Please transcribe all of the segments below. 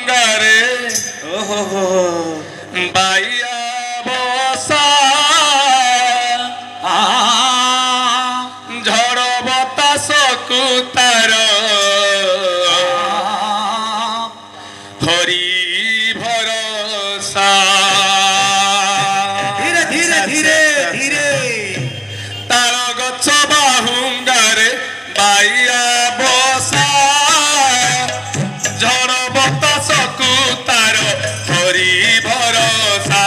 বাহুঙ্গারে বাইয়া বসা ঝড় বতাসকু তার হরি ভরসা। ধীরে ধীরে ধীরে ধীরে তার গছ বাহুঙ্গারে বাইয়া বসা ঝড় বতাসকু তার হরি ভরসা।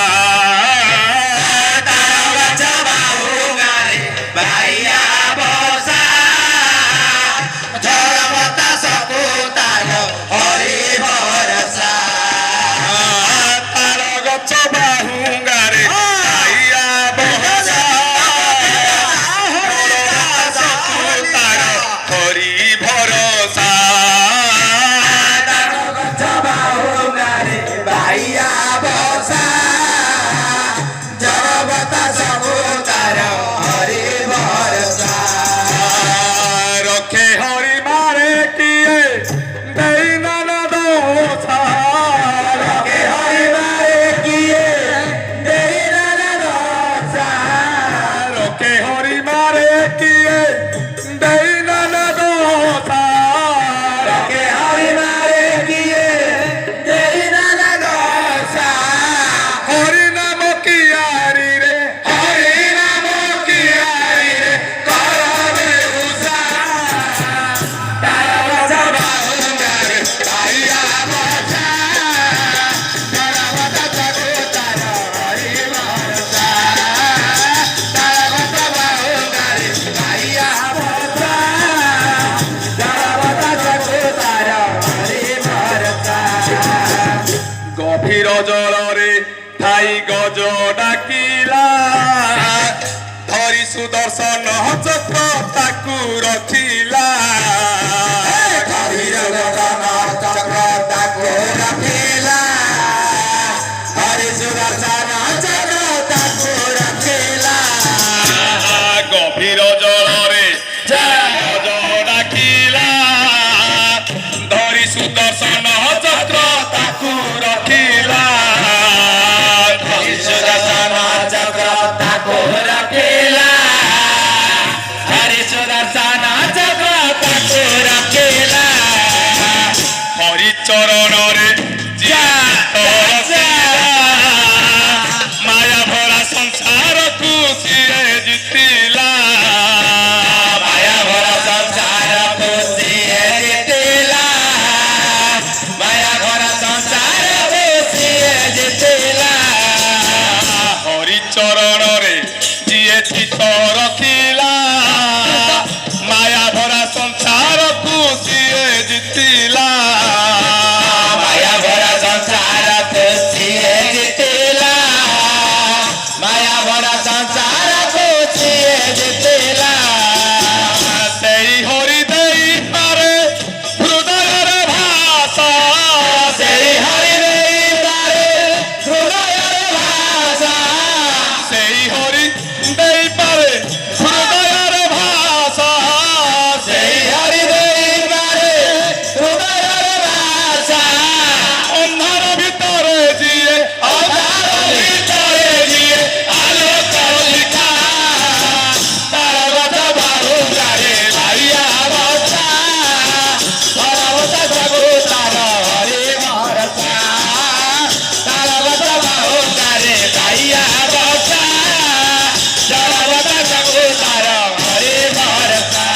গভীর জଳରେ ଥାଇ ଗଜ ଡାକିଲା ଧରି ସୁଦର୍ଶନ ଚକ୍ର ତାକୁ ରଖିଲା। ଗଭୀର ଚକ୍ର ତାକୁ ରଖିଲା ହରି ସୁଦର୍ଶନ ଚକ୍ର ତାକୁ ରଖିଲା। ଗଭୀର ଜଳରେ ଗଜ ଡାକିଲା ଧରି ସୁଦର୍ଶନ ଚକ୍ର ତାକୁ ରଖିଲା। ସୁଦର୍ଶନ ଚକ୍ର ତାକୁ ରଖିଲା ହରି ସୁଦର୍ଶନ ଚକ୍ର ତାକୁ ରଖିଲା। ହରିଚରଣରେ ମାୟା ଭରା ସଂସାରକୁ ସିଏ ଜିତିଲା। ମାୟା ଭରା ସଂସାରକୁ ସିଏ ଜିତିଲା ମାୟା ଭରା ସଂସାରକୁ ସିଏ ଜିତିଲା। ହରିଚରଣରେ ଯିଏ ଚିତ ରଖିଲା ମାୟା ଭରା ସଂସାରକୁ ସିଏ ଜିତିଲା। ମାୟା ଭରା ସଂସାରକୁ ସିଏ ଜିତିଲା ମାୟା ଭରା ସଂସାରକୁ ସିଏ ଜିତିଲା। ସେଇ ହରି ଦେଇପାରେ ହୃଦୟର ଭାଷା ସେଇ ହରି ଦେଇପାରେ ହୃଦୟର ଭାଷା ସେଇ ହରି ଦେଇପାରେ ହୃଦୟର ଭାଷା ସେଇ ହରି ଦେଇପାରେ ହୃଦୟର ଭାଷା। ଅନ୍ଧାର ଭିତରେ ଯିଏ ଅନ୍ଧାର ଭିତରେ ଯିଏ ଆଲୋକର ଶିଖା ତାର ଗଛ ବାହୁଙ୍ଗାରେ ବାଇଆ ବସା ସବୁ ତାର ହରି ଭରସା। ତାର ଗଛ ବାହୁଙ୍ଗାରେ ବାଇଆ ବସା ସବୁ ତାର ହରି ଭରସା।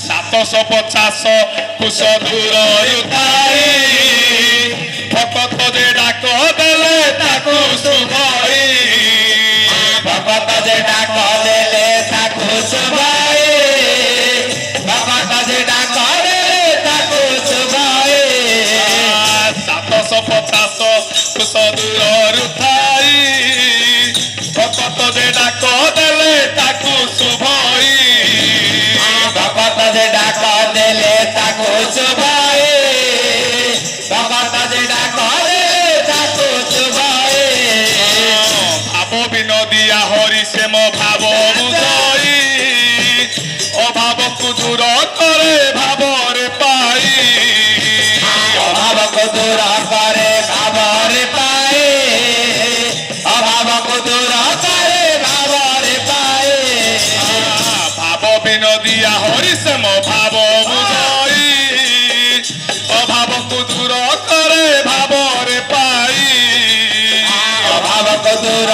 750 କୁଶ ଦୂରରୁ ଥାଇ ଭକତ ଯେ ଡାକ ଦେଲେ ତାକୁ ଶୁଭଇ। ଭଗତ ଯେ ଡାକ ଦେଲେ ତାକୁ ଶୁଭାଏ ଭଗତ ଯେ ଡାକ ଦେଲେ ତାକୁ ଶୁଭାଏ। 750 କୁଶ ଦୂରରୁ ଥାଇ ଭକତ ଯେ ଡାକ ଦେଲେ ତାକୁ ଶୁଭଇ। ଭଗତ ଯେ ଡାକ ଦେଲେ ତାକୁ ଶୁଭାଏ ଭଗତ ଯେ ଡାକ ଦେଲେ ତାକୁ ଶୁଭାଏ। ଭାବ ବିନୋଦିଆ ହରି ସେ ମୋ ଭାବ ବୁଝଇ ଅଭାବକୁ ଦୂର କରେ ଭାବରେ ପାଇ। ଅଭାବକୁ দূর করে ভাবরে পায়ে অভাবক দূর করে ভাবরে পায়ে ভাব বিনোদিয়া হরিশ্যাম ভাব বুঝাই অভাবକୁ দূর করে ভাবরে পাই অভাবক দূর